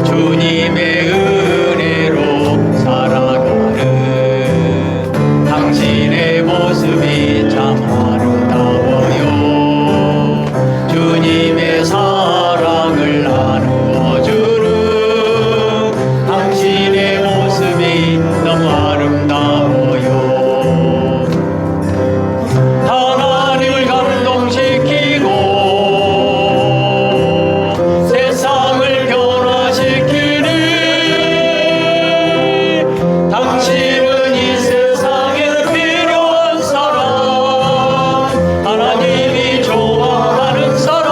주님의 은혜로 살아가는 당신의 모습이 참 아름다워요. 주님의 사랑을 나누어주는 당신의 모습이 너무 아름다워요. 하나님을 감동시키고 세상을 변화시키니 당신은 이 세상에 필요한 사람, 하나님이 좋아하는 사람,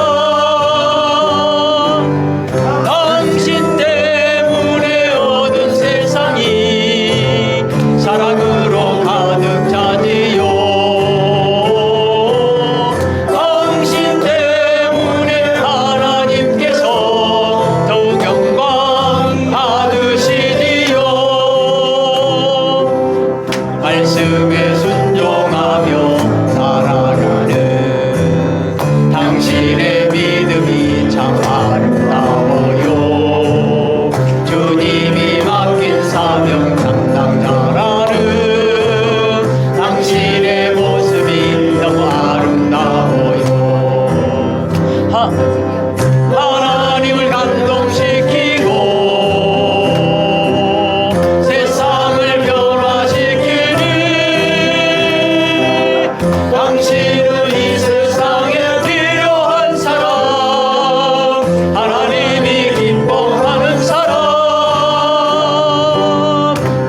당신 때문에 얻은 세상이 사랑으로 가득 차지요. 당신 때문에 하나님께서 더욱 영광 받으시지요. 말씀에 순종하며 살아가는 당신의 믿음이 참 아름다워요. 주님이 맡긴 사명 감당 잘하는 당신의 모습이 너무 아름다워요. 하나님을 감동시키고 세상을 변화시키니 당신은 이 세상에 필요한 사람, 하나님이 기뻐하는 사람,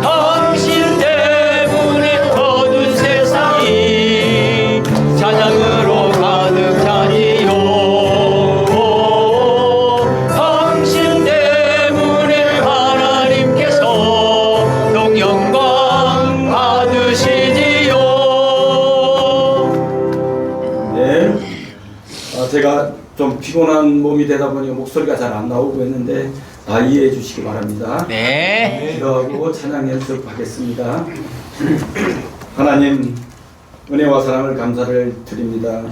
당신 때문에 얻은 세상이 찬양으로 가득 차지요. 당신 때문에 하나님께서 동 영광 받으시지요. 네. 제가 좀 피곤한 몸이 되다 보니 목소리가 잘 안 나오고 있는데 다 이해해 주시기 바랍니다. 네. 기도하고 찬양 연습하겠습니다. 하나님, 은혜와 사랑을 감사를 드립니다.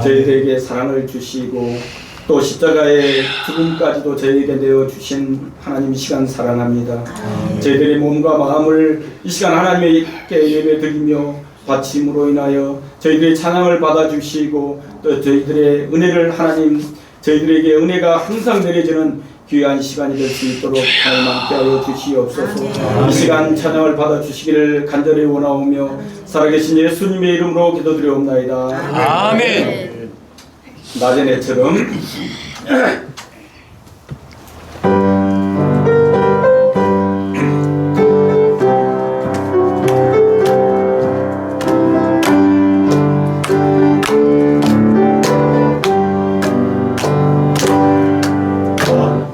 저희들에게 사랑을 주시고 또 십자가의 죽음까지도 저희에게 내어주신 하나님, 이 시간 사랑합니다. 저희들의 몸과 마음을 이 시간 하나님께 예배드리며 바침으로 인하여 저희들의 찬양을 받아주시고 또 저희들의 은혜를 하나님, 저희들에게 은혜가 항상 내려지는 귀한 시간이 될 수 있도록 하나님 함께하여 주시옵소서. 이 시간 찬양을 받아주시기를 간절히 원하오며 살아계신 예수님의 이름으로 기도드리옵나이다. 아멘. 낮의 내처럼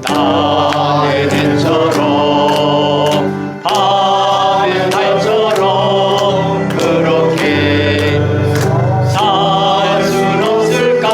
낮의 달처럼 밤의 달처럼 그렇게 살 순 없을까.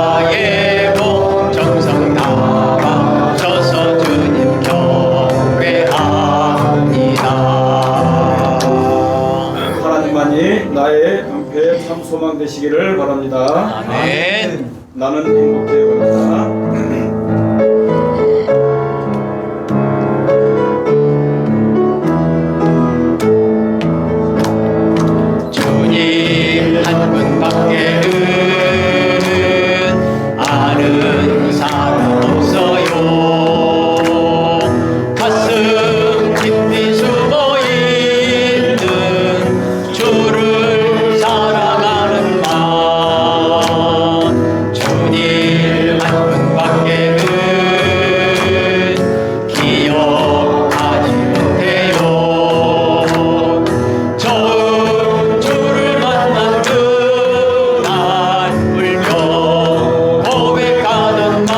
나의 복 정성 다바쳐서 주님 경배합니다. 하나님만이 나의 방패 참 소망 되시기를 바랍니다. 아멘. 나는 행복해요. 주님 한 분밖에는 아는 사람 없어요. 가슴 깊이 숨어있는 주를 사랑하는 마음. 주님 한 분밖에는 기억하지 못해요. 처음 주를 만난 그날 울며 고백하던 날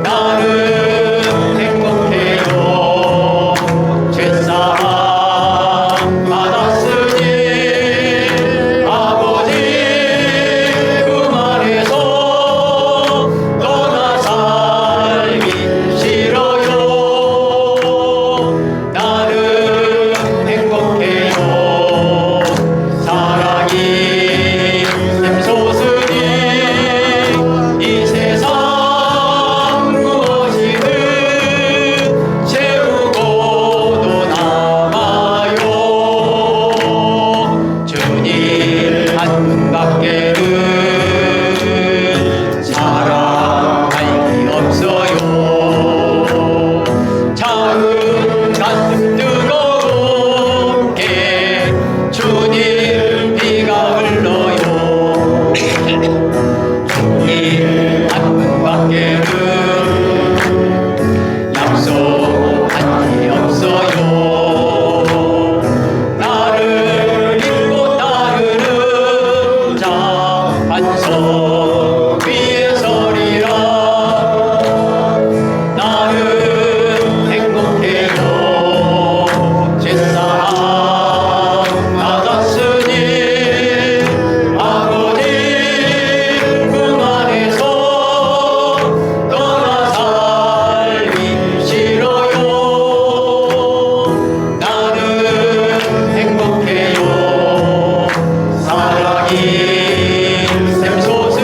나는 행복해요. 죄사함 받았으니 아버지 품 안에서 떠나 살기 싫어요. 나는 행복해요. 사랑이 샘솟으니 이 세상 무엇이든 채우고도 남아요. 주님 한 분밖에는 사랑할 게 없어요. 차은 가슴 뜨거운 게 주님 비가 흘러요. 주님 한 분밖에는 약속한 게 없어요. 나를 잃고 따르는 자 반석 위에 서리라. 나는 행복해요. 죄사함 받았으니 아버지 품 안에서 떠나 살기 싫어요. 나는 행복해요. 사랑이 샘솟으니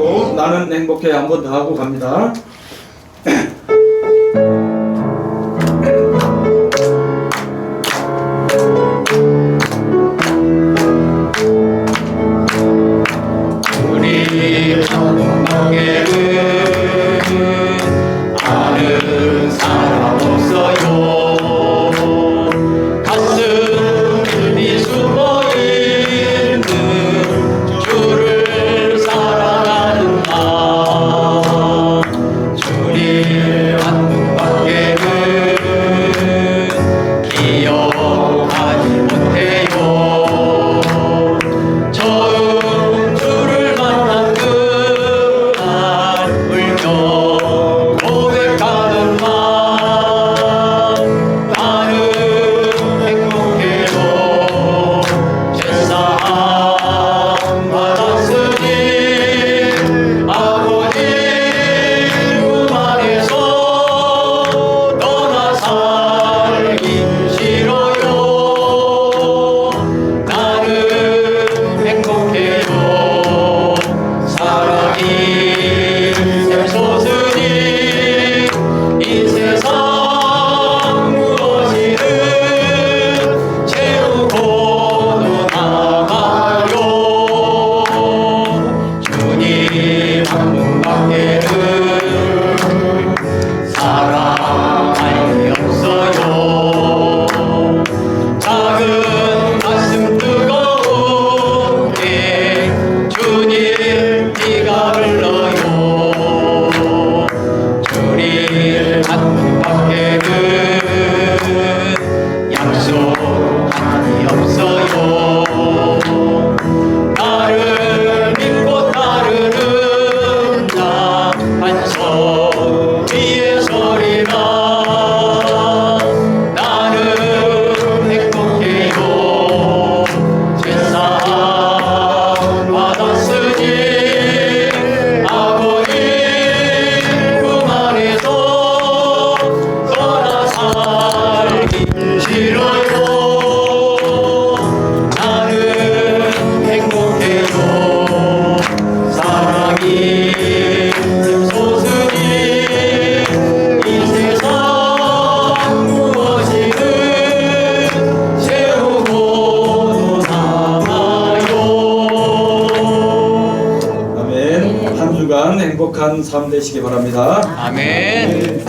또 나는 행복해 한 번 더 하고 갑니다. 우리 한국밖에는 아는 사람 없어요. 가슴이 숨어있는 주를 사랑하는 마음. 주님 한국밖에는 기억하지 못해요. 처음 주를 만난 그날 울며 고백하는 맘. 나는 행복해요. 제사함 받았으니 아버지 품 안에서 떠나 살기 싫어요. 나는 행복해요. 사랑이 샘솟으니 이 세상 무엇이든 채우고도 나가요. 주님 한분밖에는 사랑할 게 없어요. 작은 가슴 뜨거운게 주님 피가 흘러요. 주님 한분밖에는 약속함이 없어요. 나를 믿고 따르는 자 반석 위에 서리라. 나는 행복해요. 제사함 받았으니 아버지 품 안에서 떠나 살기 싫어요. 나는 행복해요. 사랑이 샘솟으니 이 세상 무엇이든 채우고도 남아요. 아멘. 한 주간 행복한 삶 되시기 바랍니다. 아멘.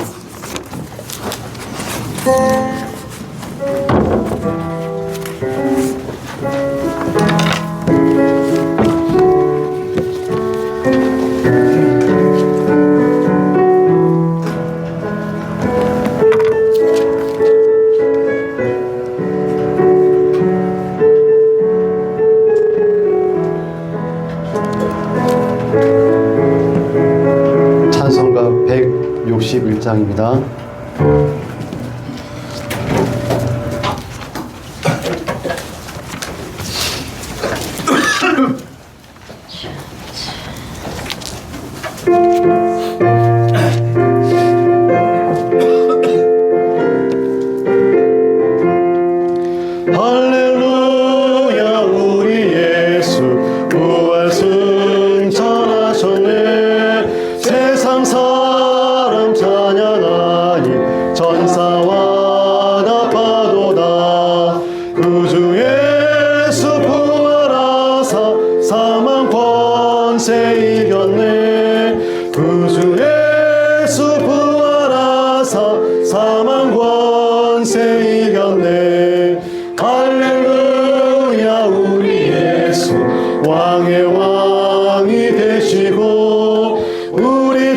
찬송가 161장입니다. 할렐루야 우리 예수 부활 승천하셨네. 세상 사람 찬양하니 전사와 나파도다. 구주 예수 부활하사 사망 권세 이겼네. 구주 예수 부활하사 사망 권세 이겼네. 할렐루야 우리 예수 왕의 왕이 되시고 우리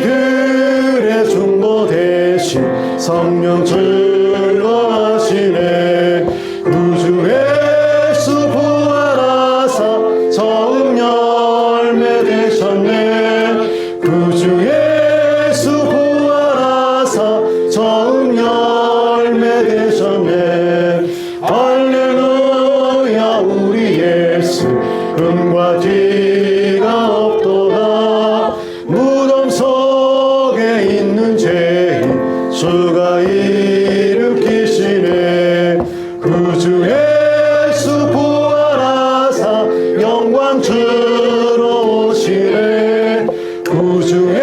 구주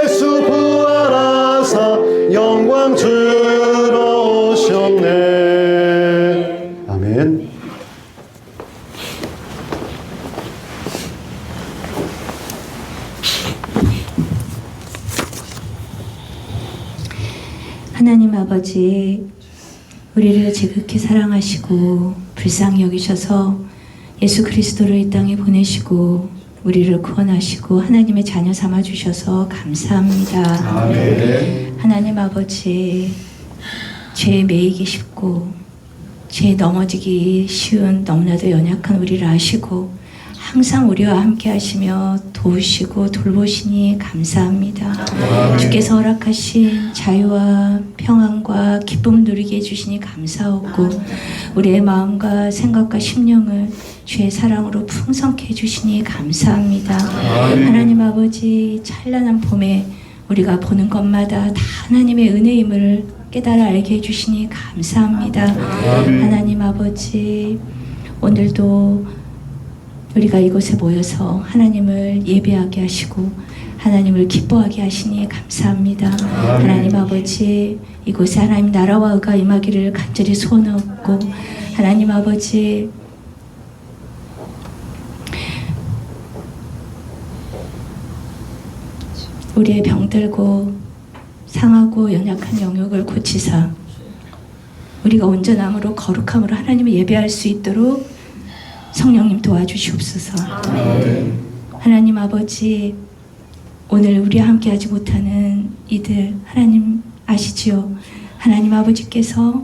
예수 부활하사 영광 주러 오셨네. 아멘. 하나님 아버지, 우리를 지극히 사랑하시고 불쌍히 여기셔서 예수 그리스도를 이 땅에 보내시고 우리를 구원하시고 하나님의 자녀 삼아 주셔서 감사합니다. 아멘. 하나님 아버지, 죄에 매이기 쉽고 죄에 넘어지기 쉬운 너무나도 연약한 우리를 아시고 항상 우리와 함께 하시며 도우시고 돌보시니 감사합니다. 주께서 허락하신 자유와 평안과 기쁨을 누리게 해주시니 감사하고 우리의 마음과 생각과 심령을 주의 사랑으로 풍성케 해주시니 감사합니다. 하나님 아버지, 찬란한 봄에 우리가 보는 것마다 다 하나님의 은혜임을 깨달아 알게 해주시니 감사합니다. 하나님 아버지, 오늘도 우리가 이곳에 모여서 하나님을 예배하게 하시고 하나님을 기뻐하게 하시니 감사합니다. 하나님 아버지, 이곳에 하나님 나라와 의가 임하기를 간절히 소원하고 하나님 아버지, 우리의 병들고 상하고 연약한 영역을 고치사 우리가 온전함으로 거룩함으로 하나님을 예배할 수 있도록 성령님 도와주시옵소서. 하나님 아버지, 오늘 우리와 함께하지 못하는 이들 하나님 아시지요? 하나님 아버지께서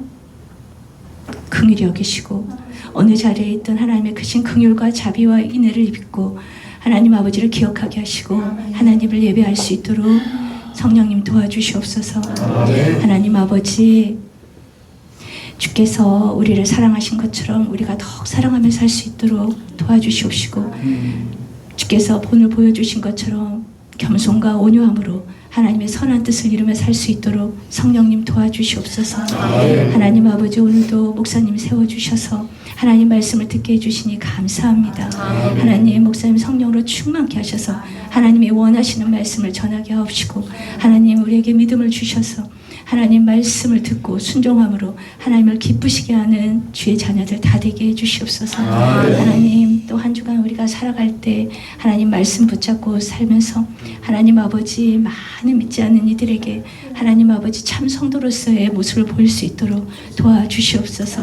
긍휼히 여기시고 어느 자리에 있던 하나님의 크신 긍휼과 자비와 인애를 입고 하나님 아버지를 기억하게 하시고 하나님을 예배할 수 있도록 성령님 도와주시옵소서. 하나님 아버지, 주께서 우리를 사랑하신 것처럼 우리가 더욱 사랑하며 살 수 있도록 도와주시옵시고 주께서 본을 보여주신 것처럼 겸손과 온유함으로 하나님의 선한 뜻을 이루며 살 수 있도록 성령님 도와주시옵소서. 하나님 아버지, 오늘도 목사님 세워주셔서 하나님 말씀을 듣게 해주시니 감사합니다. 하나님 목사님 성령으로 충만케 하셔서 하나님이 원하시는 말씀을 전하게 하옵시고 하나님 우리에게 믿음을 주셔서 하나님 말씀을 듣고 순종함으로 하나님을 기쁘시게 하는 주의 자녀들 다 되게 해주시옵소서. 하나님, 또 한 주간 우리가 살아갈 때 하나님 말씀 붙잡고 살면서 하나님 아버지, 많은 믿지 않는 이들에게 하나님 아버지 참 성도로서의 모습을 보일 수 있도록 도와주시옵소서.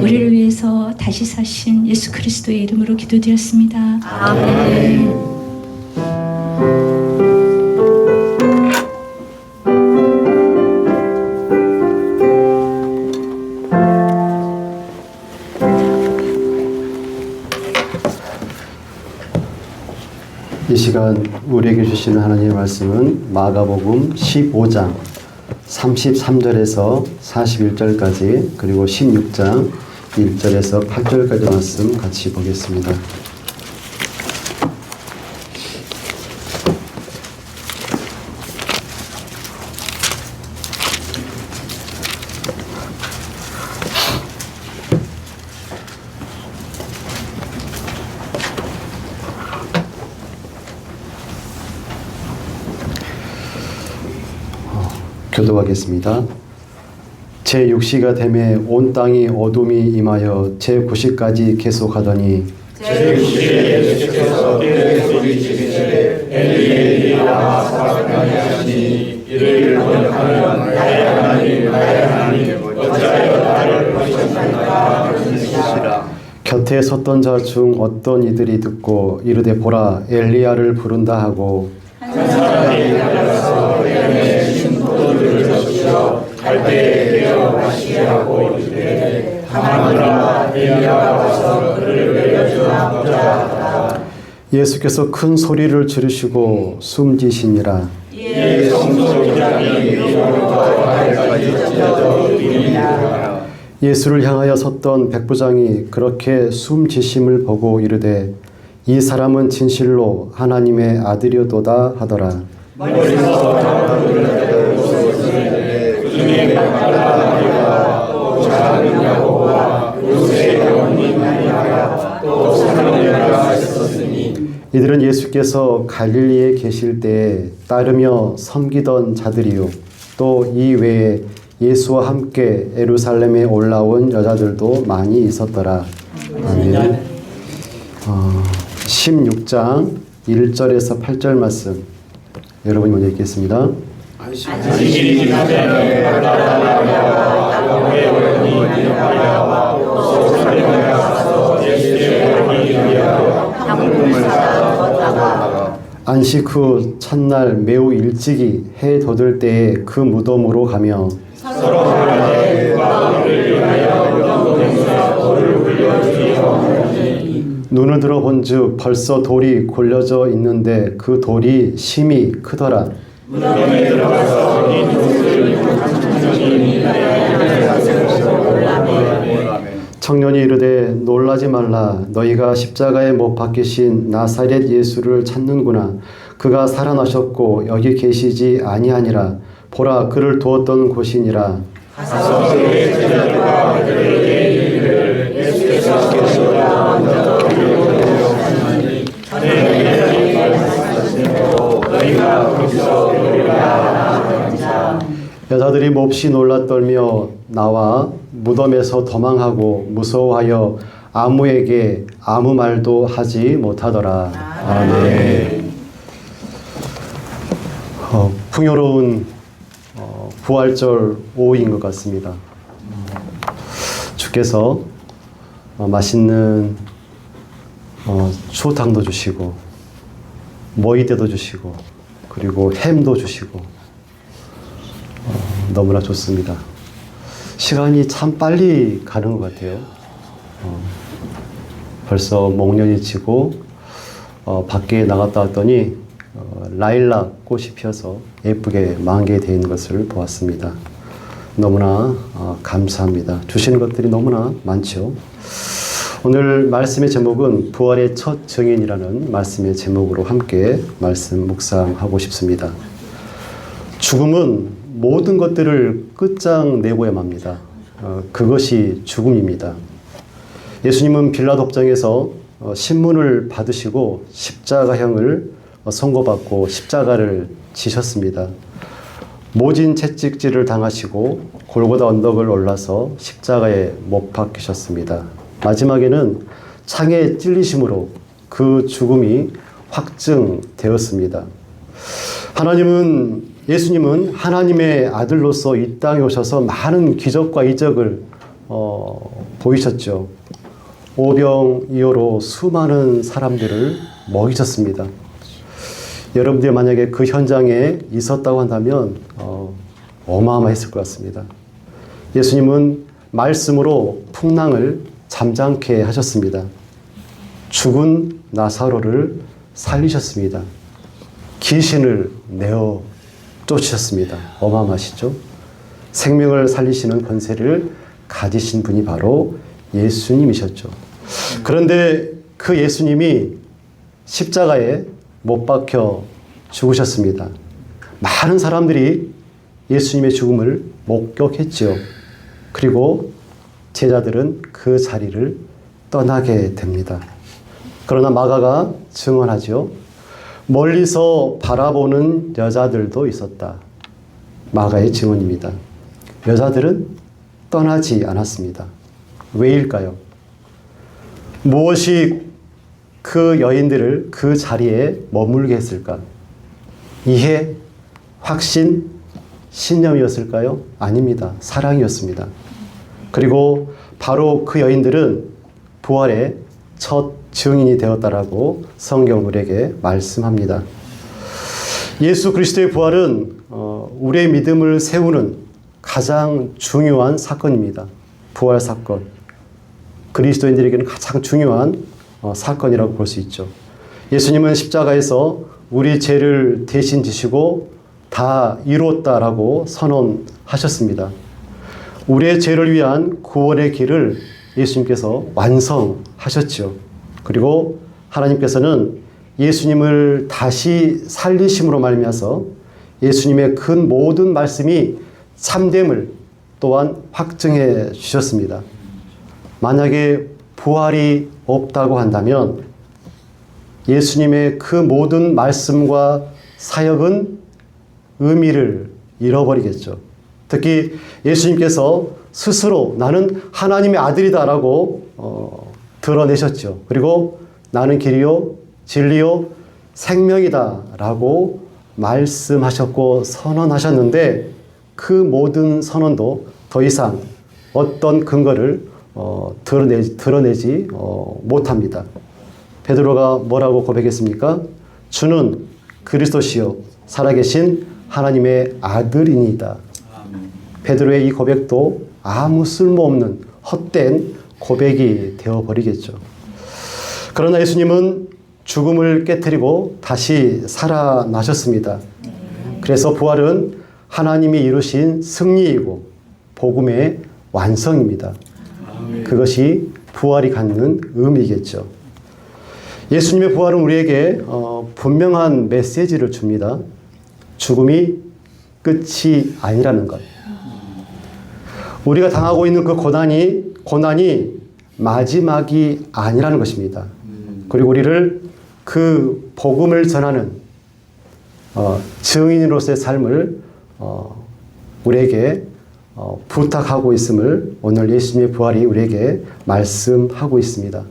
우리를 위해서 다시 사신 예수 그리스도의 이름으로 기도드렸습니다. 아멘. 이 시간 우리에게 주시는 하나님의 말씀은 마가복음 15장 33절에서 41절까지 그리고 16장 1절에서 8절까지 말씀 같이 보겠습니다. 교도하겠습니다. 제6시가 되매 온 땅이 어둠이 임하여 제9시까지 계속하더니 제9시에 예수께서 큰 소리 지르시되 엘리 엘리 라마 사박다니 하시니 이를 번역하면 나의 하나님 나의 하나님 어찌하여 나를 버리셨나이까 하시니라. 곁에 섰던 자 중 어떤 이들이 듣고 이르되 보라 엘리야를 부른다 하고 한 사람이 달려서 에덴에 신포도를 젖으시어 갈대에 되어 마시게 하고 이르되 가만두라 엘리야가 와서 그를 내려주어 먹자 하더라. 예수께서 큰 소리를 지르시고 숨지시니라. 이에 성소기장이 위로부터 아래까지 찢어져 이르니라. 예수를 향하여 섰던 백부장이 그렇게 숨지심을 보고 이르되 이 사람은 진실로 하나님의 아들이었도다 하더라. 멀리서 나무를 내고 쏘시되 그중에 막달라 또 작은 야고보와 요새 어머니 마리아가 또 사랑녀가 있었으니 이들은 예수께서 갈릴리에 계실 때에 따르며 섬기던 자들이요 또 이 외에 예수와 함께 예루살렘에 올라온 여자들도 많이 있었더라. 아멘. 16장 1절에서 8절 말씀 여러분이 먼저 읽겠습니다. 안식 후 첫날 매우 일찍이 해 돋을 때에 그 무덤으로 가며 눈을 들어 본즉 벌써 돌이 골려져 있는데 그 돌이 심히 크더라. 청년이 이르되 놀라지 말라. 너희가 십자가에 못 박히신 나사렛 예수를 찾는구나. 그가 살아나셨고 여기 계시지 아니하니라. 보라 그를 두었던 곳이니라. 여자들이 몹시 놀라 떨며 나와 무덤에서 도망하고 무서워하여 아무에게 아무 말도 하지 못하더라. 아멘. 풍요로운 부활절 오후인 것 같습니다. 주께서 맛있는 추어탕도 주시고 모이대도 주시고 그리고 햄도 주시고 너무나 좋습니다. 시간이 참 빨리 가는 것 같아요. 벌써 목련이 지고 밖에 나갔다 왔더니 라일락 꽃이 피어서 예쁘게 만개되어 있는 것을 보았습니다. 너무나 감사합니다. 주시는 것들이 너무나 많죠. 오늘 말씀의 제목은 부활의 첫 증인이라는 말씀의 제목으로 함께 말씀 묵상하고 싶습니다. 죽음은 모든 것들을 끝장내고야 맙니다. 그것이 죽음입니다. 예수님은 빌라 법정에서 신문을 받으시고 십자가형을 선고받고 십자가를 지셨습니다. 모진 채찍질을 당하시고 골고다 언덕을 올라서 십자가에 못 박히셨습니다. 마지막에는 창에 찔리심으로 그 죽음이 확증되었습니다. 예수님은 하나님의 아들로서 이 땅에 오셔서 많은 기적과 이적을 보이셨죠. 오병이어로 수많은 사람들을 먹이셨습니다. 여러분들이 만약에 그 현장에 있었다고 한다면 어마어마했을 것 같습니다. 예수님은 말씀으로 풍랑을 잠잠케 하셨습니다. 죽은 나사로를 살리셨습니다. 귀신을 내어 쫓으셨습니다. 어마어마하시죠? 생명을 살리시는 권세를 가지신 분이 바로 예수님이셨죠. 그런데 그 예수님이 십자가에 못 박혀 죽으셨습니다. 많은 사람들이 예수님의 죽음을 목격했죠. 그리고 제자들은 그 자리를 떠나게 됩니다. 그러나 마가가 증언하죠. 멀리서 바라보는 여자들도 있었다. 마가의 증언입니다. 여자들은 떠나지 않았습니다. 왜일까요? 무엇이 그 여인들을 그 자리에 머물게 했을까? 이해, 확신, 신념이었을까요? 아닙니다. 사랑이었습니다. 그리고 바로 그 여인들은 부활의 첫 증인이 되었다라고 성경 우리에게 말씀합니다. 예수 그리스도의 부활은 우리의 믿음을 세우는 가장 중요한 사건입니다. 부활 사건. 그리스도인들에게는 가장 중요한 사건이라고 볼 수 있죠. 예수님은 십자가에서 우리 죄를 대신 지시고 다 이루었다라고 선언하셨습니다. 우리의 죄를 위한 구원의 길을 예수님께서 완성하셨죠. 그리고 하나님께서는 예수님을 다시 살리심으로 말미암아서 예수님의 큰 모든 말씀이 참됨을 또한 확증해 주셨습니다. 만약에 부활이 없다고 한다면 예수님의 그 모든 말씀과 사역은 의미를 잃어버리겠죠. 특히 예수님께서 스스로 나는 하나님의 아들이다라고 드러내셨죠. 그리고 나는 길이요 진리요 생명이다라고 말씀하셨고 선언하셨는데 그 모든 선언도 더 이상 어떤 근거를 드러내지 못합니다. 베드로가 뭐라고 고백했습니까? 주는 그리스도시요 살아계신 하나님의 아들이니이다. 베드로의 이 고백도 아무 쓸모없는 헛된 고백이 되어버리겠죠. 그러나 예수님은 죽음을 깨뜨리고 다시 살아나셨습니다. 그래서 부활은 하나님이 이루신 승리이고 복음의 완성입니다. 그것이 부활이 갖는 의미겠죠. 예수님의 부활은 우리에게 분명한 메시지를 줍니다. 죽음이 끝이 아니라는 것. 우리가 당하고 있는 그 고난이 마지막이 아니라는 것입니다. 그리고 우리를 그 복음을 전하는 증인으로서의 삶을 우리에게 부탁하고 있음을 오늘 예수님의 부활이 우리에게 말씀하고 있습니다.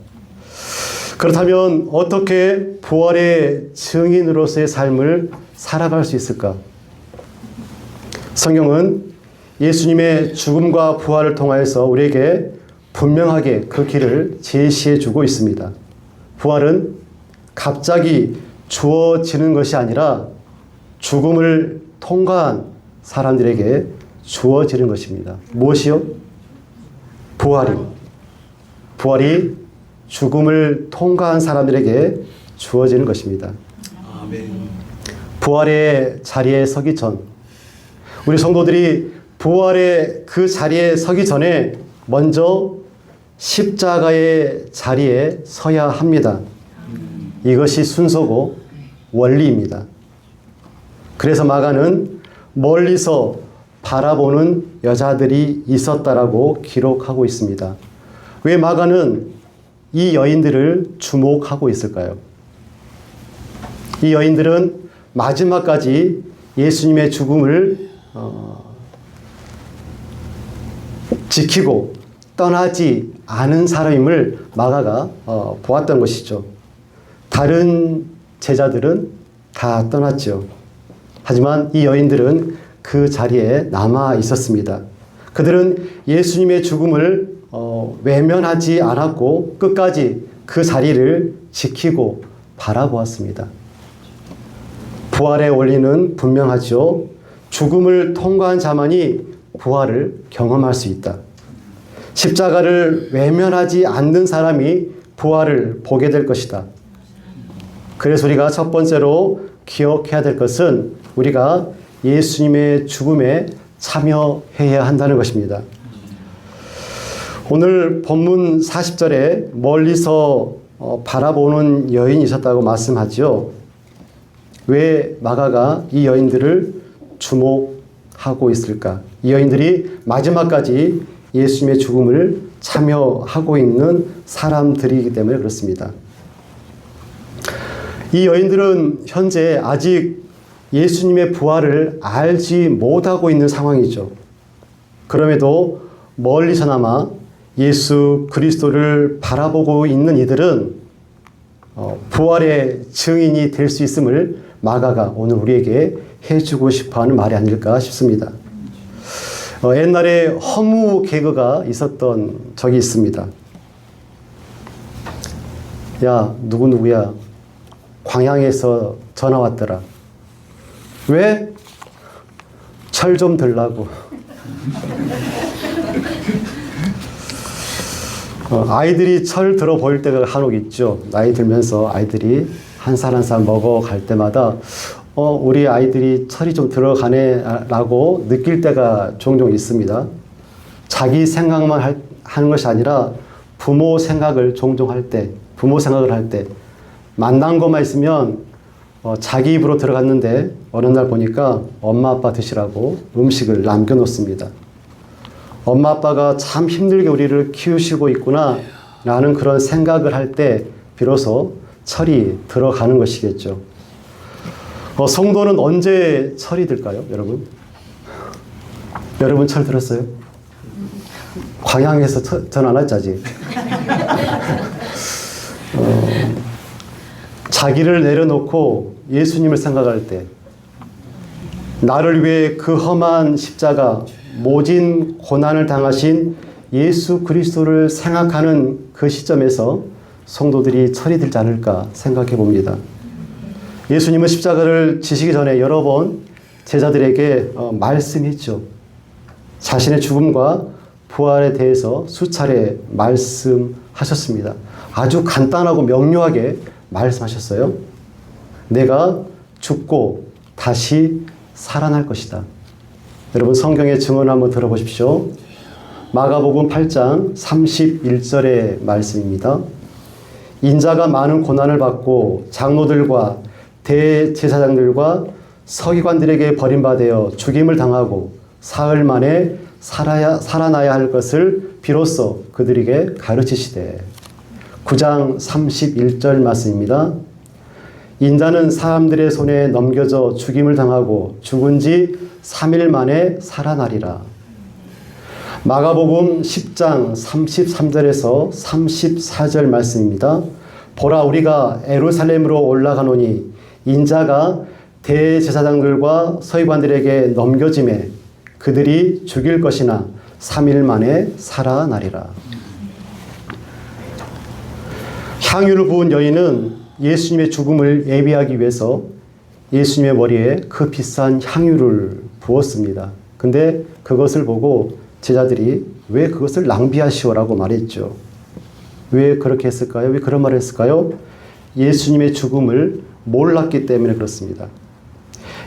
그렇다면 어떻게 부활의 증인으로서의 삶을 살아갈 수 있을까? 성경은 예수님의 죽음과 부활을 통하여서 우리에게 분명하게 그 길을 제시해 주고 있습니다. 부활은 갑자기 주어지는 것이 아니라 죽음을 통과한 사람들에게 주어지는 것입니다. 무엇이요? 부활이 죽음을 통과한 사람들에게 주어지는 것입니다. 부활의 자리에 서기 전, 우리 성도들이 부활의 그 자리에 서기 전에 먼저 십자가의 자리에 서야 합니다. 이것이 순서고 원리입니다. 그래서 마가는 멀리서 바라보는 여자들이 있었다라고 기록하고 있습니다. 왜 마가는 이 여인들을 주목하고 있을까요? 이 여인들은 마지막까지 예수님의 죽음을 지키고 떠나지 않은 사람임을 마가가 보았던 것이죠. 다른 제자들은 다 떠났죠. 하지만 이 여인들은 그 자리에 남아 있었습니다. 그들은 예수님의 죽음을 외면하지 않았고 끝까지 그 자리를 지키고 바라보았습니다. 부활의 원리는 분명하죠. 죽음을 통과한 자만이 부활을 경험할 수 있다. 십자가를 외면하지 않는 사람이 부활을 보게 될 것이다. 그래서 우리가 첫 번째로 기억해야 될 것은 우리가 예수님의 죽음에 참여해야 한다는 것입니다. 오늘 본문 40절에 멀리서 바라보는 여인이 있었다고 말씀하죠. 왜 마가가 이 여인들을 주목하고 있을까? 이 여인들이 마지막까지 예수님의 죽음을 참여하고 있는 사람들이기 때문에 그렇습니다. 이 여인들은 현재 아직 예수님의 부활을 알지 못하고 있는 상황이죠. 그럼에도 멀리서나마 예수 그리스도를 바라보고 있는 이들은 부활의 증인이 될 수 있음을 마가가 오늘 우리에게 해주고 싶어하는 말이 아닐까 싶습니다. 옛날에 허무 개그가 있었던 적이 있습니다. 야, 누구누구야, 광양에서 전화 왔더라. 왜? 철 좀 들라고. 아이들이 철 들어 보일 때가 한옥 있죠. 나이 들면서 아이들이 한 살 한 살 먹어갈 때마다 우리 아이들이 철이 좀 들어가네 라고 느낄 때가 종종 있습니다. 자기 생각만 하는 것이 아니라 부모 생각을 종종 할 때, 부모 생각을 할 때 만난 것만 있으면 자기 입으로 들어갔는데 어느 날 보니까 엄마 아빠 드시라고 음식을 남겨놓습니다. 엄마 아빠가 참 힘들게 우리를 키우시고 있구나 라는 그런 생각을 할 때 비로소 철이 들어가는 것이겠죠. 성도는 언제 철이 들까요, 여러분? 여러분 철 들었어요? 광양에서 전 안 왔지 아직. 자기를 내려놓고 예수님을 생각할 때, 나를 위해 그 험한 십자가, 모진 고난을 당하신 예수 그리스도를 생각하는 그 시점에서 성도들이 철이 들지 않을까 생각해 봅니다. 예수님은 십자가를 지시기 전에 여러 번 제자들에게 말씀했죠. 자신의 죽음과 부활에 대해서 수차례 말씀하셨습니다. 아주 간단하고 명료하게 말씀하셨어요. 내가 죽고 다시 살아날 것이다. 여러분 성경의 증언 한번 들어보십시오. 마가복음 8장 31절의 말씀입니다. 인자가 많은 고난을 받고 장로들과 대제사장들과 서기관들에게 버림받아 죽임을 당하고 사흘 만에 살아나야 할 것을 비로소 그들에게 가르치시되. 9장 31절 말씀입니다. 인자는 사람들의 손에 넘겨져 죽임을 당하고 죽은 지 3일 만에 살아나리라. 마가복음 10장 33절에서 34절 말씀입니다. 보라, 우리가 예루살렘으로 올라가노니 인자가 대제사장들과 서기관들에게 넘겨짐에 그들이 죽일 것이나 3일 만에 살아나리라. 향유를 부은 여인은 예수님의 죽음을 예비하기 위해서 예수님의 머리에 그 비싼 향유를 부었습니다. 근데 그것을 보고 제자들이 왜 그것을 낭비하시오라고 말했죠. 왜 그렇게 했을까요? 왜 그런 말을 했을까요? 예수님의 죽음을 몰랐기 때문에 그렇습니다.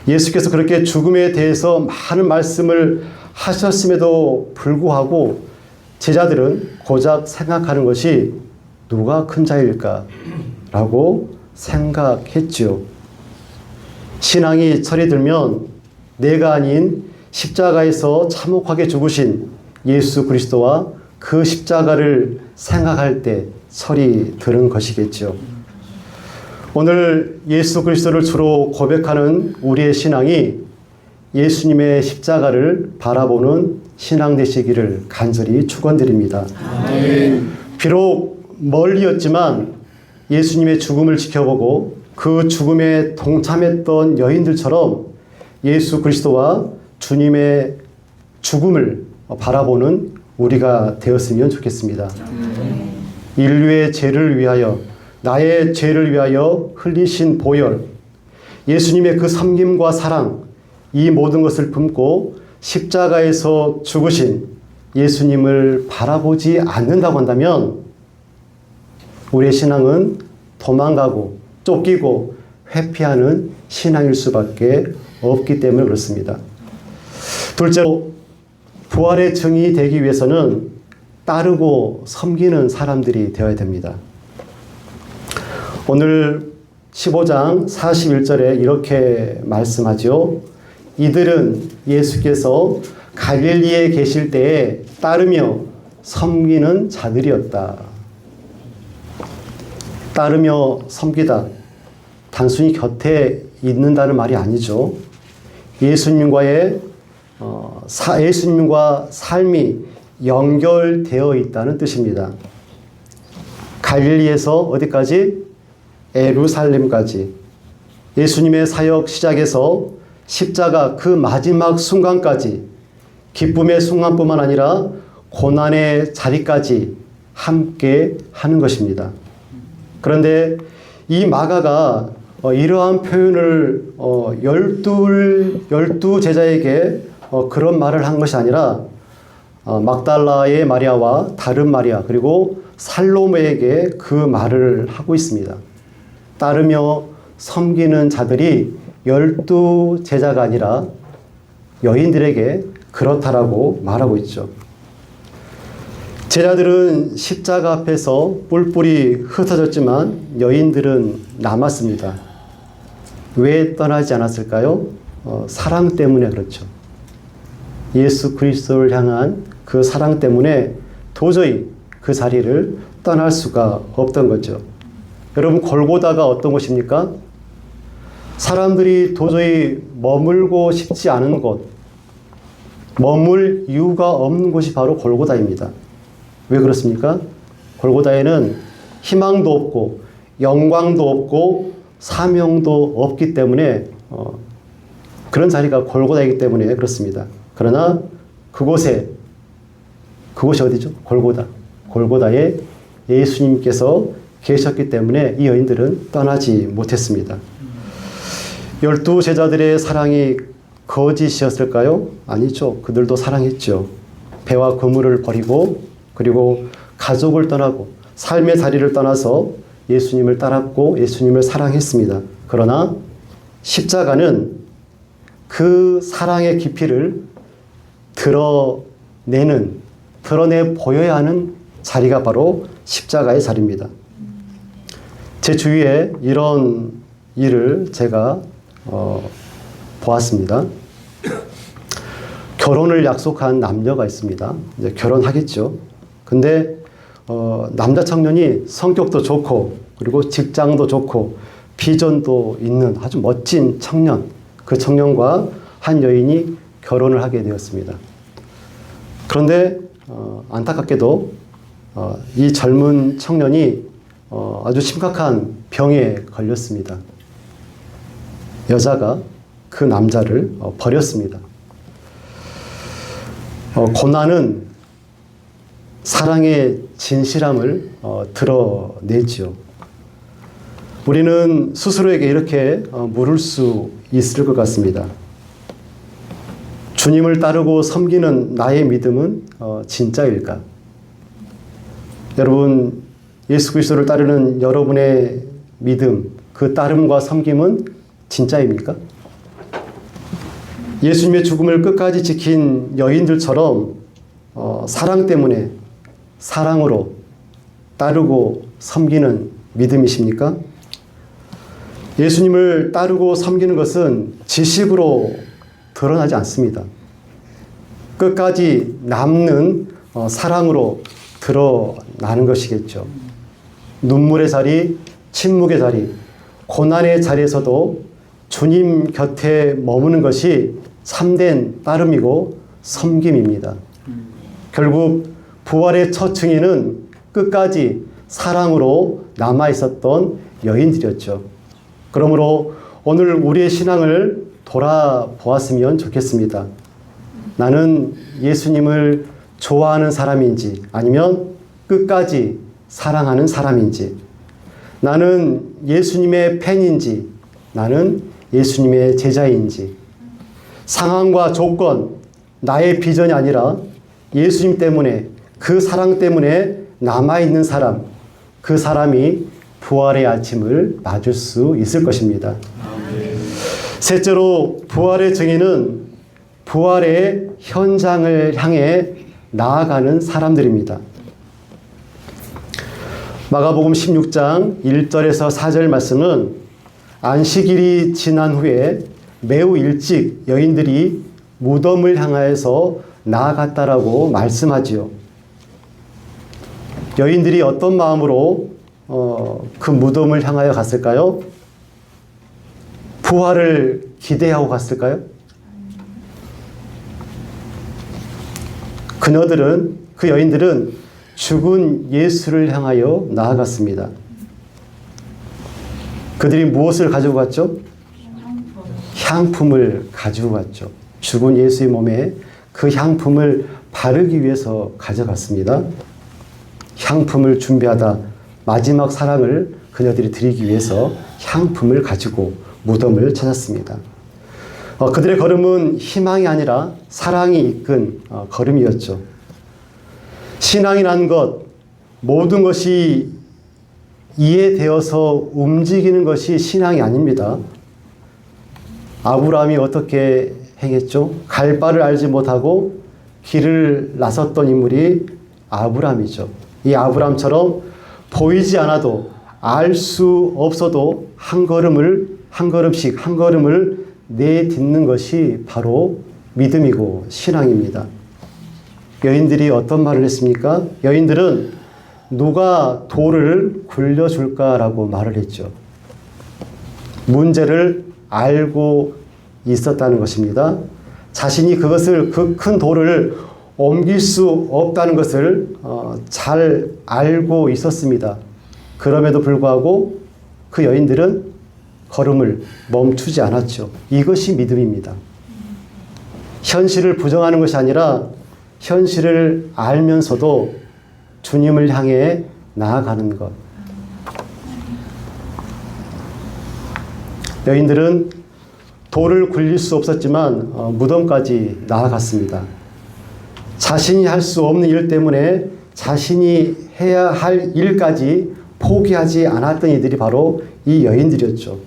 예수께서 그렇게 죽음에 대해서 많은 말씀을 하셨음에도 불구하고 제자들은 고작 생각하는 것이 누가 큰 자일까? 라고 생각했죠. 신앙이 철이 들면 내가 아닌 십자가에서 참혹하게 죽으신 예수 그리스도와 그 십자가를 생각할 때 철이 드는 것이겠죠. 오늘 예수 그리스도를 주로 고백하는 우리의 신앙이 예수님의 십자가를 바라보는 신앙 되시기를 간절히 축원드립니다. 비록 멀리였지만 예수님의 죽음을 지켜보고 그 죽음에 동참했던 여인들처럼 예수 그리스도와 주님의 죽음을 바라보는 우리가 되었으면 좋겠습니다. 인류의 죄를 위하여, 나의 죄를 위하여 흘리신 보혈, 예수님의 그 섬김과 사랑, 이 모든 것을 품고 십자가에서 죽으신 예수님을 바라보지 않는다고 한다면 우리의 신앙은 도망가고 쫓기고 회피하는 신앙일 수밖에 없기 때문에 그렇습니다. 둘째로 부활의 증인이 되기 위해서는 따르고 섬기는 사람들이 되어야 됩니다. 오늘 15장 41절에 이렇게 말씀하죠. 이들은 예수께서 갈릴리에 계실 때에 따르며 섬기는 자들이었다. 따르며 섬기다. 단순히 곁에 있는다는 말이 아니죠. 예수님과 삶이 연결되어 있다는 뜻입니다. 갈릴리에서 어디까지? 예루살렘까지. 예수님의 사역 시작에서 십자가 그 마지막 순간까지, 기쁨의 순간뿐만 아니라 고난의 자리까지 함께 하는 것입니다. 그런데 이 마가가 이러한 표현을 12 제자에게 그런 말을 한 것이 아니라 막달라의 마리아와 다른 마리아 그리고 살로메에게 그 말을 하고 있습니다. 따르며 섬기는 자들이 12 제자가 아니라 여인들에게 그렇다라고 말하고 있죠. 제자들은 십자가 앞에서 뿔뿔이 흩어졌지만 여인들은 남았습니다. 왜 떠나지 않았을까요? 사랑 때문에 그렇죠. 예수 그리스도를 향한 그 사랑 때문에 도저히 그 자리를 떠날 수가 없던 거죠. 여러분, 골고다가 어떤 곳입니까? 사람들이 도저히 머물고 싶지 않은 곳, 머물 이유가 없는 곳이 바로 골고다입니다. 왜 그렇습니까? 골고다에는 희망도 없고 영광도 없고 사명도 없기 때문에 그런 자리가 골고다이기 때문에 그렇습니다. 그러나 그곳이 어디죠? 골고다. 골고다에 예수님께서 계셨기 때문에 이 여인들은 떠나지 못했습니다. 12 제자들의 사랑이 거짓이었을까요? 아니죠. 그들도 사랑했죠. 배와 그물을 버리고 그리고 가족을 떠나고 삶의 자리를 떠나서 예수님을 따랐고 예수님을 사랑했습니다. 그러나 십자가는 그 사랑의 깊이를 드러내 보여야 하는 자리가 바로 십자가의 자리입니다. 제 주위에 이런 일을 제가 보았습니다. 결혼을 약속한 남녀가 있습니다. 이제 결혼하겠죠. 근데 남자 청년이 성격도 좋고 그리고 직장도 좋고 비전도 있는 아주 멋진 청년, 그 청년과 한 여인이 결혼을 하게 되었습니다. 그런데 안타깝게도 이 젊은 청년이 아주 심각한 병에 걸렸습니다. 여자가 그 남자를 버렸습니다. 고난은 사랑의 진실함을 드러내지요. 우리는 스스로에게 이렇게 물을 수 있을 것 같습니다. 주님을 따르고 섬기는 나의 믿음은 진짜일까? 여러분, 예수 그리스도를 따르는 여러분의 믿음, 그 따름과 섬김은 진짜입니까? 예수님의 죽음을 끝까지 지킨 여인들처럼 사랑 때문에 사랑으로 따르고 섬기는 믿음이십니까? 예수님을 따르고 섬기는 것은 지식으로 드러나지 않습니다. 끝까지 남는 사랑으로 드러나는 것이겠죠. 눈물의 자리, 침묵의 자리, 고난의 자리에서도 주님 곁에 머무는 것이 참된 따름이고 섬김입니다. 결국 부활의 첫 증인은 끝까지 사랑으로 남아있었던 여인들이었죠. 그러므로 오늘 우리의 신앙을 돌아보았으면 좋겠습니다. 나는 예수님을 좋아하는 사람인지 아니면 끝까지 사랑하는 사람인지, 나는 예수님의 팬인지 나는 예수님의 제자인지, 상황과 조건, 나의 비전이 아니라 예수님 때문에, 그 사랑 때문에 남아있는 사람, 그 사람이 부활의 아침을 맞을 수 있을 것입니다. 셋째로, 부활의 증인은 부활의 현장을 향해 나아가는 사람들입니다. 마가복음 16장 1절에서 4절 말씀은 안식일이 지난 후에 매우 일찍 여인들이 무덤을 향하여서 나아갔다라고 말씀하지요. 여인들이 어떤 마음으로 그 무덤을 향하여 갔을까요? 부활을 기대하고 갔을까요? 그 여인들은 죽은 예수를 향하여 나아갔습니다. 그들이 무엇을 가지고 갔죠? 향품을 가지고 갔죠. 죽은 예수의 몸에 그 향품을 바르기 위해서 가져갔습니다. 향품을 준비하다 마지막 사랑을 그녀들이 드리기 위해서 향품을 가지고 무덤을 찾았습니다. 그들의 걸음은 희망이 아니라 사랑이 이끈 걸음이었죠. 신앙이라는 것, 모든 것이 이해되어서 움직이는 것이 신앙이 아닙니다. 아브라함이 어떻게 행했죠? 갈 바를 알지 못하고 길을 나섰던 인물이 아브라함이죠. 이 아브라함처럼 보이지 않아도 알 수 없어도 한 걸음씩 내딛는 것이 바로 믿음이고 신앙입니다. 여인들이 어떤 말을 했습니까? 여인들은 누가 돌을 굴려줄까라고 말을 했죠. 문제를 알고 있었다는 것입니다. 자신이 그것을 그 큰 돌을 옮길 수 없다는 것을 잘 알고 있었습니다. 그럼에도 불구하고 그 여인들은 걸음을 멈추지 않았죠. 이것이 믿음입니다. 현실을 부정하는 것이 아니라 현실을 알면서도 주님을 향해 나아가는 것. 여인들은 돌을 굴릴 수 없었지만 무덤까지 나아갔습니다. 자신이 할 수 없는 일 때문에 자신이 해야 할 일까지 포기하지 않았던 이들이 바로 이 여인들이었죠.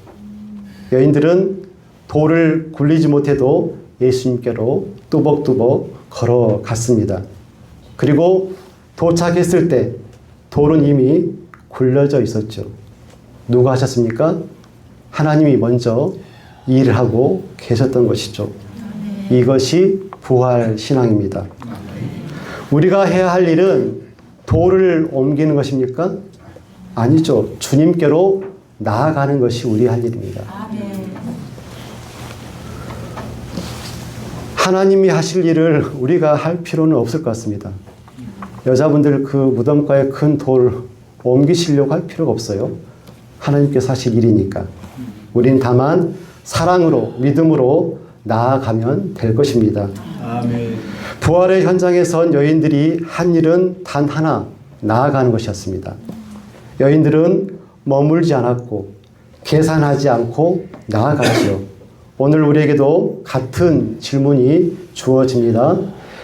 여인들은 돌을 굴리지 못해도 예수님께로 뚜벅뚜벅 걸어갔습니다. 그리고 도착했을 때 돌은 이미 굴려져 있었죠. 누가 하셨습니까? 하나님이 먼저 일을 하고 계셨던 것이죠. 이것이 부활 신앙입니다. 우리가 해야 할 일은 돌을 옮기는 것입니까? 아니죠. 주님께로 나아가는 것이 우리 할 일입니다. 하나님이 하실 일을 우리가 할 필요는 없을 것 같습니다. 여자분들 그 무덤가에 큰 돌 옮기시려고 할 필요가 없어요. 하나님께서 하실 일이니까. 우린 다만 사랑으로, 믿음으로 나아가면 될 것입니다. 아멘. 부활의 현장에 선 여인들이 한 일은 단 하나, 나아가는 것이었습니다. 여인들은 머물지 않았고 계산하지 않고 나아갔죠. 오늘 우리에게도 같은 질문이 주어집니다.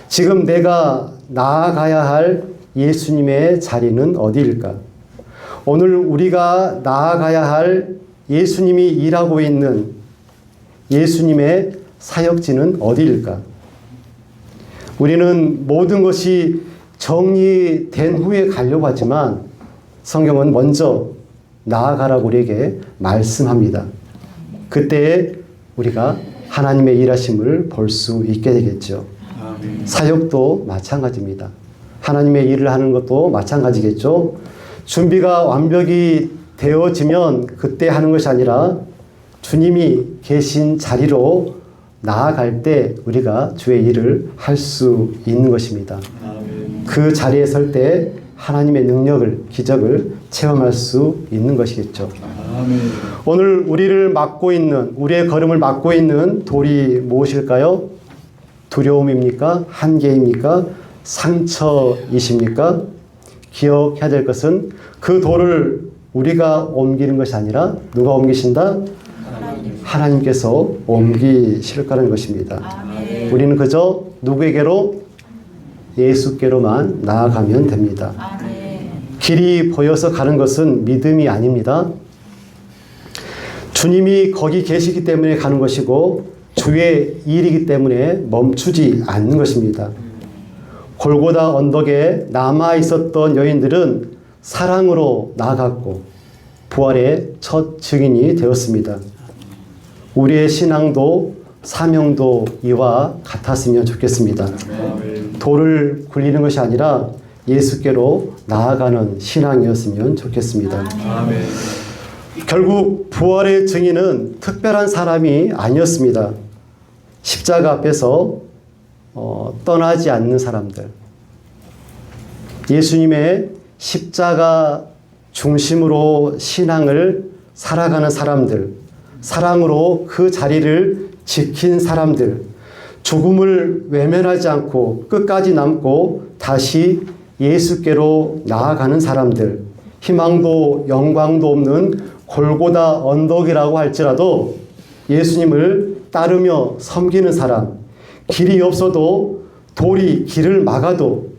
지금 내가 나아가야 할 예수님의 자리는 어디일까? 오늘 우리가 나아가야 할 예수님이 일하고 있는 예수님의 사역지는 어디일까? 우리는 모든 것이 정리된 후에 가려고 하지만 성경은 먼저 나아가라고 우리에게 말씀합니다. 그때 우리가 하나님의 일하심을 볼 수 있게 되겠죠. 아멘. 사역도 마찬가지입니다. 하나님의 일을 하는 것도 마찬가지겠죠. 준비가 완벽히 되어지면 그때 하는 것이 아니라 주님이 계신 자리로 나아갈 때 우리가 주의 일을 할 수 있는 것입니다. 아멘. 그 자리에 설 때 하나님의 능력을, 기적을 체험할 수 있는 것이겠죠. 아멘. 오늘 우리를 막고 있는, 우리의 걸음을 막고 있는 돌이 무엇일까요? 두려움입니까? 한계입니까? 상처이십니까? 기억해야 될 것은 그 돌을 우리가 옮기는 것이 아니라 누가 옮기신다? 하나님께서 옮기실 거라는 것입니다. 우리는 그저 누구에게로? 예수께로만 나아가면 됩니다. 길이 보여서 가는 것은 믿음이 아닙니다. 주님이 거기 계시기 때문에 가는 것이고 주의 일이기 때문에 멈추지 않는 것입니다. 골고다 언덕에 남아 있었던 여인들은 사랑으로 나아갔고 부활의 첫 증인이 되었습니다. 우리의 신앙도 사명도 이와 같았으면 좋겠습니다. 돌을 굴리는 것이 아니라 예수께로 나아가는 신앙이었으면 좋겠습니다. 아멘. 결국 부활의 증인은 특별한 사람이 아니었습니다. 십자가 앞에서 떠나지 않는 사람들, 예수님의 십자가 중심으로 신앙을 살아가는 사람들, 사랑으로 그 자리를 지킨 사람들, 죽음을 외면하지 않고 끝까지 남고 다시 예수께로 나아가는 사람들, 희망도 영광도 없는 골고다 언덕이라고 할지라도 예수님을 따르며 섬기는 사람, 길이 없어도 돌이 길을 막아도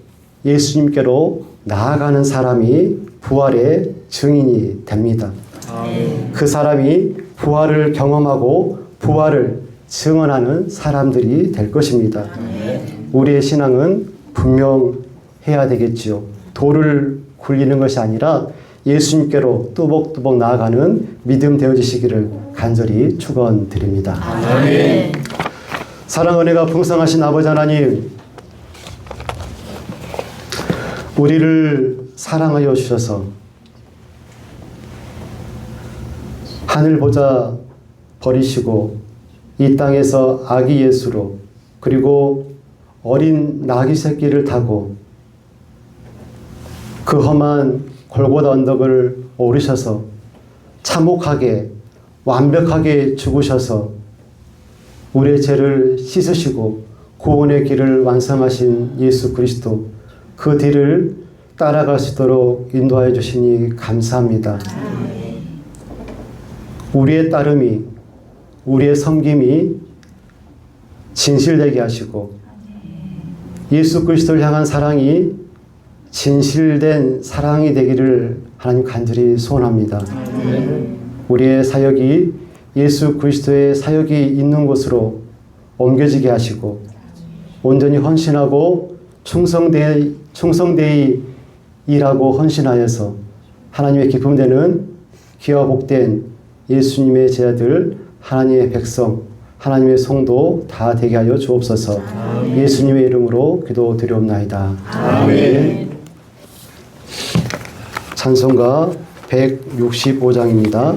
예수님께로 나아가는 사람이 부활의 증인이 됩니다. 아멘. 그 사람이 부활을 경험하고 부활을 증언하는 사람들이 될 것입니다. 우리의 신앙은 분명해야 되겠지요. 돌을 굴리는 것이 아니라 예수님께로 뚜벅뚜벅 나아가는 믿음 되어지시기를 간절히 축원드립니다. 아멘. 사랑 은혜가 풍성하신 아버지 하나님, 우리를 사랑하여 주셔서 하늘보다 버리시고 이 땅에서 아기 예수로 그리고 어린 나귀 새끼를 타고 그 험한 골고다 언덕을 오르셔서 참혹하게 완벽하게 죽으셔서 우리의 죄를 씻으시고 구원의 길을 완성하신 예수 그리스도, 그 뒤를 따라갈 수 있도록 인도하여 주시니 감사합니다. 우리의 따름이, 우리의 섬김이 진실되게 하시고 예수 그리스도를 향한 사랑이 진실된 사랑이 되기를 하나님 간절히 소원합니다. 우리의 사역이 예수 그리스도의 사역이 있는 곳으로 옮겨지게 하시고 온전히 헌신하고 충성되이 일하고 헌신하여서 하나님의 기쁨되는 귀와 복된 예수님의 제자들, 하나님의 백성, 하나님의 성도 다 되게 하여 주옵소서. 예수님의 이름으로 기도드리옵나이다. 아멘. 찬송가 165장입니다.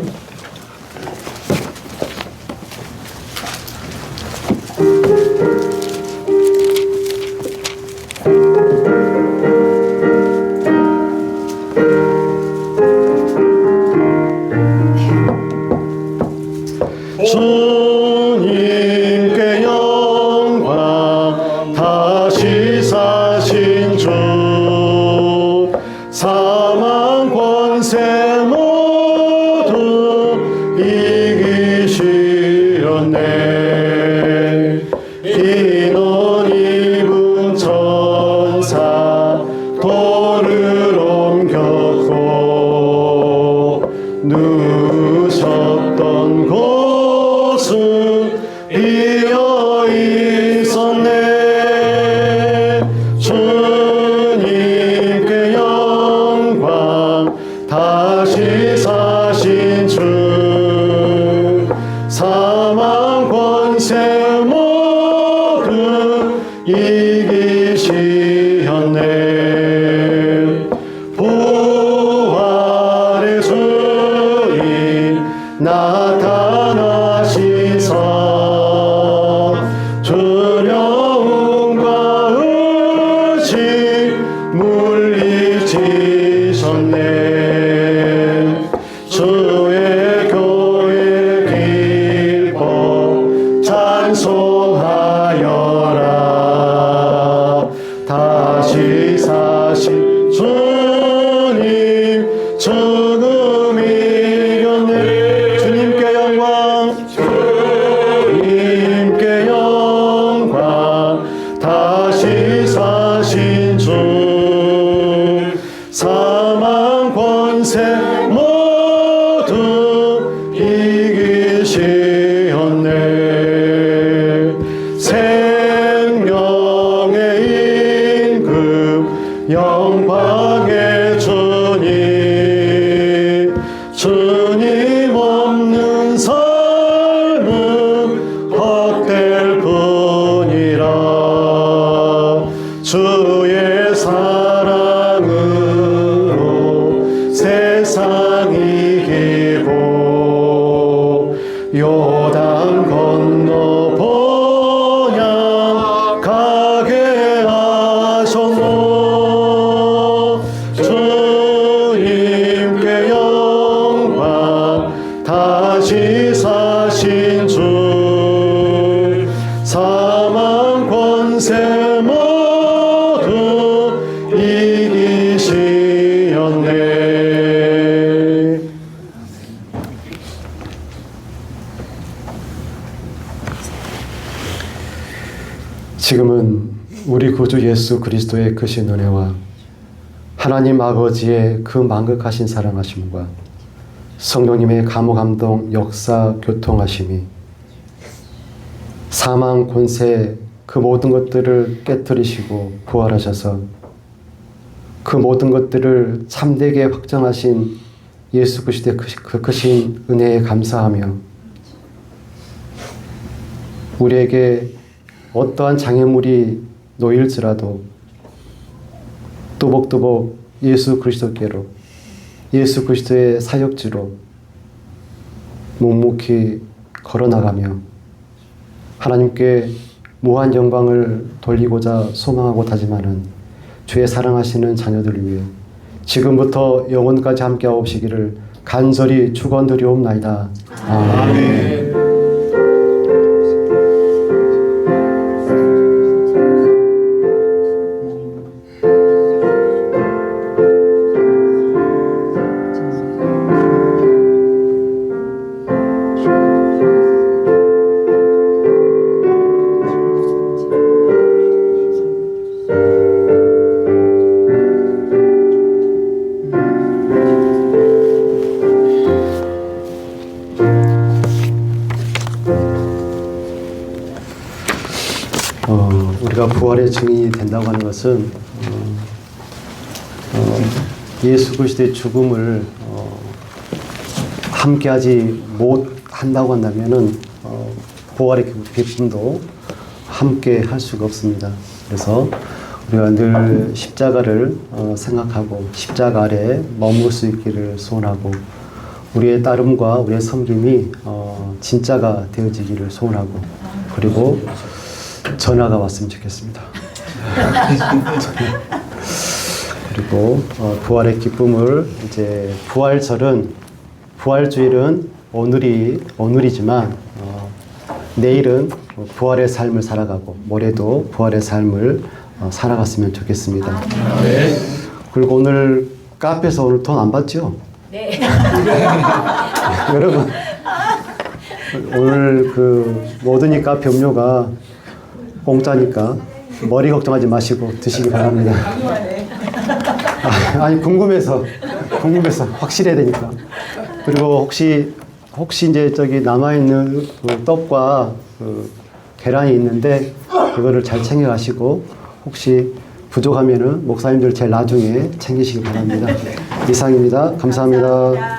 주님께 영광, 다시 사신 주, 사망 권세 모두 이기시었네. 인원 입은 천사 돌을 옮겼고 누우셨던 곳은 비어 있었네. 주님께 영광, 다시 사신 주, 사망 권세 모두 이기시었네. 부활의 주인 나타나시사 두려움과 의심 물리치셨네. 주의 교회 기뻐 찬송하여라. 다시 사신 주님 죽음 이겼네. 주님께 영광, 주님께 영광, 다시 사신 주, 사망 권세 모두 이기시었네. 생명의 임금 영광의 주님, 주님 없는 삶은 헛될 뿐이라. 주의 사랑으로 세상이 이기고 요단 건너 본향 가게 하셨노. 주님께 영광, 다시 사신 주, 사망 권세 모두 이기시었네. 지금은 우리 구주 예수 그리스도의 크신 은혜와 하나님 아버지의 그 만극하신 사랑하심과 성령님의 감호감동 역사 교통하심이 사망 권세 그 모든 것들을 깨뜨리시고 부활하셔서 그 모든 것들을 참되게 확정하신 예수 그리스도의 그 크신 은혜에 감사하며 우리에게 어떠한 장애물이 놓일지라도 또복또복 예수 그리스도께로, 예수 그리스도의 사역지로 묵묵히 걸어나가며 하나님께 무한 영광을 돌리고자 소망하고 다짐하는 주의 사랑하시는 자녀들을 위해 지금부터 영원까지 함께 하옵시기를 간절히 축원드리옵나이다. 아멘. 우리가 부활의 증인이 된다고 하는 것은 예수 그리스도의 죽음을 함께하지 못한다고 한다면은 부활의 기쁨도 함께 할 수가 없습니다. 그래서 우리가 늘 십자가를 생각하고 십자가 아래 머물 수 있기를 소원하고 우리의 따름과 우리의 섬김이 진짜가 되어지기를 소원하고 그리고 전화가 왔으면 좋겠습니다. 그리고 부활의 기쁨을 이제 부활주일은 오늘이지만 내일은 부활의 삶을 살아가고 모레도 부활의 삶을 살아갔으면 좋겠습니다. 그리고 오늘 카페에서 오늘 돈 안 받죠? 네. 여러분 오늘 그 모든이 카페 음료가 공짜니까 머리 걱정하지 마시고 드시기 바랍니다. 아니 궁금해서 확실해야 되니까. 그리고 혹시 이제 저기 남아 있는 그 떡과 그 계란이 있는데 그거를 잘 챙겨 가시고 혹시 부족하면은 목사님들 제일 나중에 챙기시기 바랍니다. 이상입니다. 감사합니다.